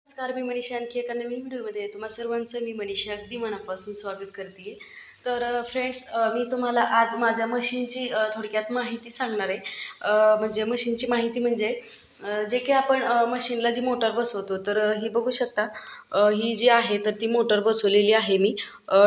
नमस्कार, मी मनीषा आणखी एका नवीन व्हिडिओमध्ये तुम्हा सर्वांचं मी मनीषा अगदी मनापासून स्वागत करते. तर फ्रेंड्स, मी तुम्हाला आज माझ्या मशीनची थोडक्यात माहिती सांगणार आहे. म्हणजे मशीनची माहिती म्हणजे जे की आपण मशीनला जी मोटर बसवतो तर ही बघू शकता. ही जी आहे तर ती मोटर बसवलेली आहे मी.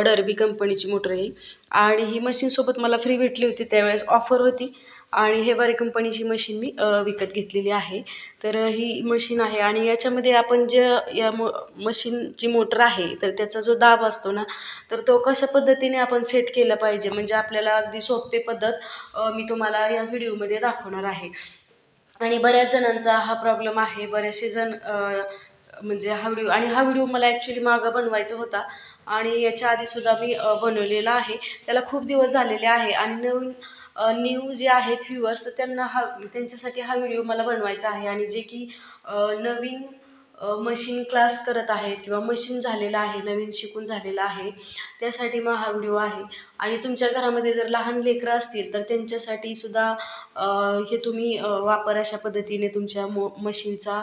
डर्बी कंपनीची मोटर ही. आणि ही मशीनसोबत मला फ्री भेटली होती, त्यावेळेस ऑफर होती. आणि हे बारी कंपनीची मशीन मी विकत घेतलेली आहे. तर ही मशीन आहे आणि याच्यामध्ये आपण जे या मशीनची मोटर आहे तर त्याचा जो दाब असतो ना, तर तो कशा पद्धतीने आपण सेट केला पाहिजे, म्हणजे आपल्याला अगदी सोपी पद्धत मी तुम्हाला या व्हिडिओमध्ये दाखवणार आहे. आणि बऱ्याच जणांचा हा प्रॉब्लेम आहे. बरेचसे जण म्हणजे हा व्हिडिओ मला ॲक्च्युली मागं बनवायचा होता आणि याच्या आधीसुद्धा मी बनवलेला आहे. त्याला खूप दिवस झालेले आहे आणि न्यू जे आहेत व्ह्यूअर्स त्यांच्यासाठी हा व्हिडिओ मला बनवायचा आहे. आणि जे की नवीन मशीन क्लास करत आहेत किंवा मशीन झालेलं आहे, नवीन शिकून झालेलं आहे, त्यासाठी मग हा व्हिडिओ आहे. आणि तुमच्या घरामध्ये जर लहान लेकरं असतील तर त्यांच्यासाठी सुद्धा हे तुम्ही वापर अशा पद्धतीने तुमच्या मशीनचा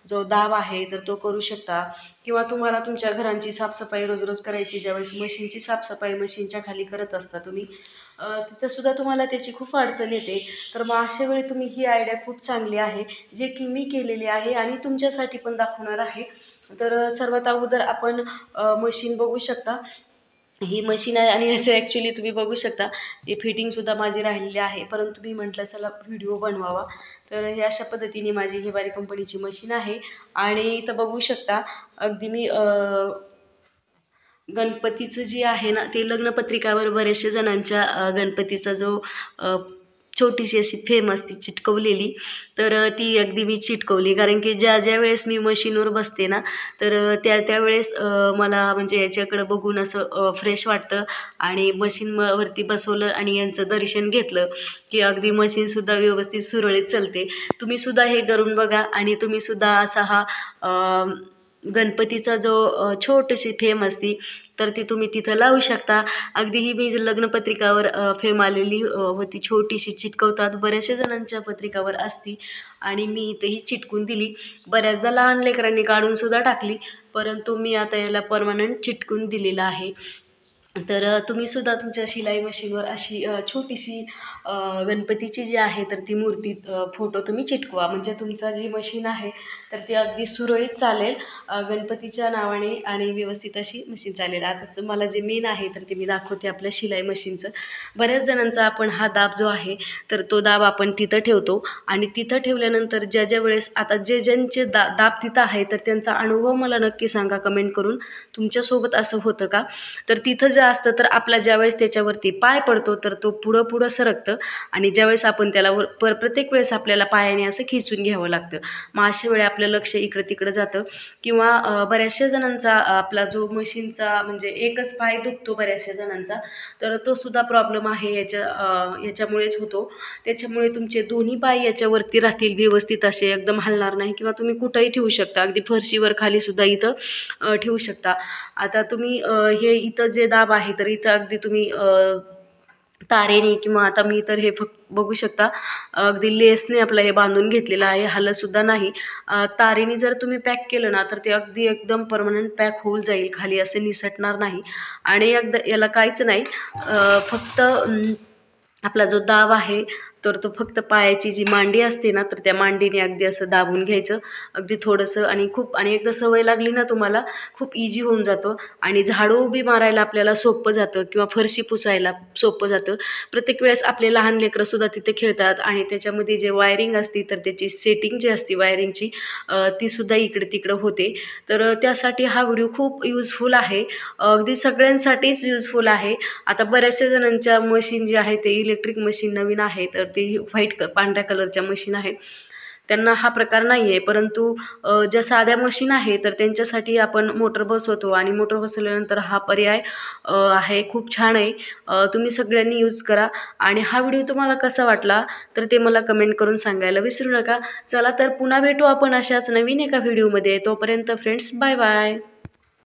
जो दाब आहे तर तो करू शकता. किंवा तुम्हाला तुमच्या घरांची साफसफाई रोज करायची, ज्यावेळेस मशीनची साफसफाई मशीनच्या खाली करत असता तुम्ही, तिथंसुद्धा तुम्हाला त्याची खूप अडचण येते. तर मग अशा वेळी तुम्ही ही आयडिया खूप चांगली आहे, जे की मी केलेली आहे आणि तुमच्यासाठी पण दाखवणार आहे. तर सर्वात अगोदर आपण मशीन बघू शकता. ही मशीन आहे आणि याचं ॲक्च्युली तुम्ही बघू शकता, ती फिटिंगसुद्धा माझी राहिलेली आहे, परंतु मी म्हटलं चला व्हिडिओ बनवावा. तर हे अशा पद्धतीने माझी ही बारी कंपनीची मशीन आहे. आणि इथं बघू शकता अगदी मी गणपतीचं जे आहे ना, ते लग्नपत्रिकावर बऱ्याचशा जणांच्या गणपतीचा जो छोटीशी अशी फ्रेम असते चिटकवलेली, तर ती अगदी मी चिटकवली. कारण की ज्या वेळेस मी मशीनवर बसते ना, तर त्यावेळेस मला म्हणजे याच्याकडं बघून असं फ्रेश वाटतं. आणि वरती बसवलं आणि यांचं दर्शन घेतलं की अगदी मशीनसुद्धा व्यवस्थित सुरळीत चालते. तुम्हीसुद्धा हे करून बघा आणि तुम्हीसुद्धा असा हा गणपतीचा जो छोटीशी फेम असती तर ती तुम्ही तिथं लावू शकता. अगदी ही मी लग्नपत्रिकावर फेम आलेली होती, छोटीशी चिटकवतात, बऱ्याचशा जणांच्या पत्रिकावर असती आणि मी इथंही चिटकून दिली. बऱ्याचदा लहान लेकरांनी काढूनसुद्धा टाकली, परंतु मी आता याला परमनंट चिटकून दिलेलं आहे. तर तुम्हीसुद्धा तुमच्या शिलाई मशीनवर अशी छोटीशी गणपतीची जी आहे तर ती मूर्ती फोटो तुम्ही चिटकवा, म्हणजे तुमचा जी मशीन आहे तर ती अगदी सुरळीत चालेल गणपतीच्या नावाने आणि व्यवस्थित अशी मशीन चालेल. आताच मला जे मेन आहे तर ते मी दाखवते आपल्या शिलाई मशीनचं. बऱ्याच जणांचा आपण हा दाब जो आहे तर तो दाब आपण तिथं ठेवतो आणि तिथं ठेवल्यानंतर ज्या वेळेस आता ज्यांचे दाब तिथं आहे तर त्यांचा अनुभव मला नक्की सांगा कमेंट करून, तुमच्यासोबत असं होतं का? तर तिथं जे असतं तर आपला ज्यावेळेस त्याच्यावरती पाय पडतो तर तो पुढं सरकतं आणि ज्यावेळेस आपण त्याला प्रत्येक वेळेस आपल्याला पायाने असं खिचून घ्यावं लागतं. मग अशा वेळी आपलं लक्ष इकडं तिकडं जातं. किंवा बऱ्याचशा जणांचा आपला जो मशीनचा म्हणजे एकच पाय दुखतो बऱ्याचशा जणांचा, तर तो सुद्धा प्रॉब्लेम आहे याच्यामुळेच होतो. त्याच्यामुळे तुमचे दोन्ही पाय याच्यावरती राहतील व्यवस्थित, असे एकदम हलणार नाही. किंवा तुम्ही कुठंही ठेवू शकता, अगदी फरशीवर खाली सुद्धा इथं ठेवू शकता. आता तुम्ही हे इथं जे दाब आहे तर इथं अगदी तुम्ही तारेने किंवा आता मी तर हे फक्त बघू शकता अगदी लेसने आपलं हे बांधून घेतलेलं आहे, हलतसुद्धा नाही. तारेने जर तुम्ही पॅक केलं ना तर ते अगदी एकदम परमनंट पॅक होऊन जाईल, खाली असे निसटणार नाही. आणि याला काहीच नाही, फक्त आपला जो दाब आहे तर तो फक्त पायाची जी मांडी असते ना तर त्या मांडीने अगदी असं दाबून घ्यायचं अगदी थोडंसं. आणि एकदा सवय लागली ना तुम्हाला, खूप इझी होऊन जातो आणि झाडू उभी मारायला आपल्याला सोपं जातं किंवा फरशी पुसायला सोपं जातं. प्रत्येक वेळेस आपले लहान लेकरंसुद्धा तिथे खेळतात आणि त्याच्यामध्ये जे वायरिंग असते तर त्याची सेटिंग जी असते वायरिंगची तीसुद्धा इकडे तिकडं होते. तर त्यासाठी हा व्हिडिओ खूप युजफुल आहे, अगदी सगळ्यांसाठीच युजफुल आहे. आता बऱ्याचशा जणांच्या मशीन जी आहे ते इलेक्ट्रिक मशीन नवीन आहे तर ती पांढऱ्या कलरच्या मशीन आहेत, त्यांना हा प्रकार नाही आहे. परंतु ज्या साध्या मशीन आहे तर त्यांच्यासाठी आपण मोटर बसवतो आणि मोटर बसवल्यानंतर हा पर्याय आहे, खूप छान आहे. तुम्ही सगळ्यांनी यूज करा. आणि हा व्हिडिओ तुम्हाला कसा वाटला तर ते मला कमेंट करून सांगायला विसरू नका. चला तर पुन्हा भेटू आपण अशाच नवीन एका व्हिडिओमध्ये. तोपर्यंत फ्रेंड्स, बाय बाय.